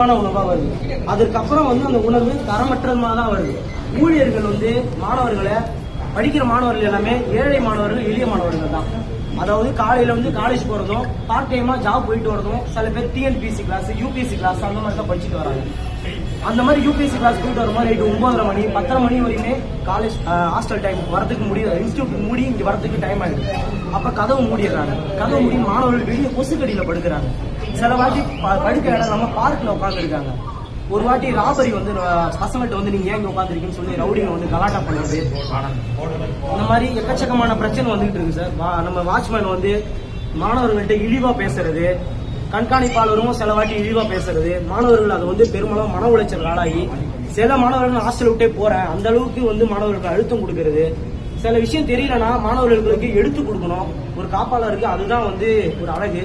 உணவா வருது. அதுக்கப்புறம் அந்த உணவு தரமற்றமா தான் வருது. ஊழியர்கள் மாணவர்களை படிக்கிற மாணவர்கள் எல்லாமே ஏழை மாணவர்கள், எளிய மாணவர்கள் தான். அதாவது காலையில காலேஜ் போறதும், பார்ட் டைமா ஜாப் போயிட்டு வரதும், சில பேர் டிஎன்பிஎஸ்சி கிளாஸ், யூபிஎஸ்சி கிளாஸ் அந்த மாதிரி தான் படிச்சுட்டு வராங்க. அந்த மாதிரி யூபிஎஸ்சி கிளாஸ் போயிட்டு வரும்போது நைட்டு 9:30 மணி 10:30 மணி வரையுமே காலேஜ் ஹாஸ்டல் டைம் வரதுக்கு முடியல. இன்ஸ்டியூட் மூடி இங்க வரதுக்கு டைம் ஆயிடுது. அப்ப கதவு மூடிடுறாங்க. கதவு மூடி மாணவர்கள் வெளியே கொசுக்கடியில படுக்கிறாங்க. சில வாட்டி படுக்கிற இடம் நம்ம பார்க்ல உட்கார்ந்து இருக்காங்க. ஒரு வாட்டி ராபரி பசங்கள்ட்ட நீங்க ஏன் உட்காந்துருக்கீங்கன்னு சொல்லி ரவுடிங்க கலாட்டா பண்ணுறது. இந்த மாதிரி எக்கச்சக்கமான பிரச்சனை வந்துகிட்டு இருக்கு சார். நம்ம வாட்ச்மேன் மாணவர்கள்ட்ட இழிவா பேசுறது, கண்காணிப்பாளரும் சில வாட்டி இழிவா பேசுறது, மாணவர்கள் அதை பெரும்பாலும் மன உளைச்சல் ஆளாகி சில மாணவர்கள் ஹாஸ்டல் விட்டே போறேன் அந்த அளவுக்கு மாணவர்களுக்கு அழுத்தம் கொடுக்கறது. சில விஷயம் தெரியலன்னா மாணவர்களுக்கு எடுத்து கொடுக்கணும். ஒரு காப்பாளருக்கு அதுதான் ஒரு அழகு.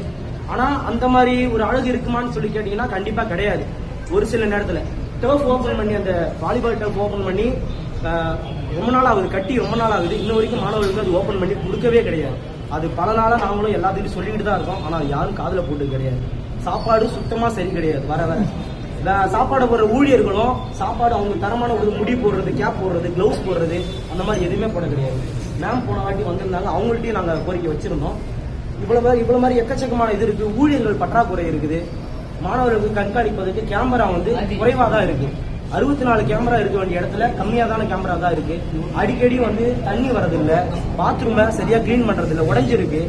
ஆனா அந்த மாதிரி ஒரு அழகு இருக்குமான்னு சொல்லி கேட்டீங்கன்னா கண்டிப்பா கிடையாது. ஒரு சில நேரத்துல டர்ஃப் ஓபன் பண்ணி, அந்த வாலிபால் டர்ஃப் ஓபன் பண்ணி ரொம்ப நாள் ஆகுது, கட்டி ரொம்ப நாள் ஆகுது. இன்ன வரைக்கும் மாணவர்களுக்கு அது ஓபன் பண்ணி கொடுக்கவே கிடையாது. அது பல நாளா நாங்களும் எல்லாத்துக்கும் சொல்லிக்கிட்டு தான் இருக்கோம். ஆனா யாரும் காதுல போட்டு கிடையாது. சாப்பாடு சுத்தமா சரி கிடையாது. வர சாப்பாடு போடுற ஊழியர்களும் சாப்பாடு அவங்க தரமான ஒரு முடி போடுறது, கேப் போடுறது, கிளவுஸ் போடுறது அந்த மாதிரி எதுவுமே போட கிடையாது. மேம் போன வாட்டி வந்திருந்தாங்க, அவங்கள்ட்டையும் நாங்க கோரிக்கை வச்சிருந்தோம். இவ்வளவு மாதிரி எக்கச்சக்கமான இது இருக்கு. ஊழியர்கள் பற்றாக்குறை இருக்குது. மாணவர்களுக்கு கண்காணிப்பதற்கு கேமரா குறைவா தான் இருக்கு. 64 கேமரா இருக்க வேண்டிய இடத்துல கம்மியாதான கேமரா தான் இருக்கு. அடிக்கடி தண்ணி வரதில்லை, பாத்ரூம் சரியா கிளீன் பண்றது இல்லை, உடைஞ்சிருக்கு.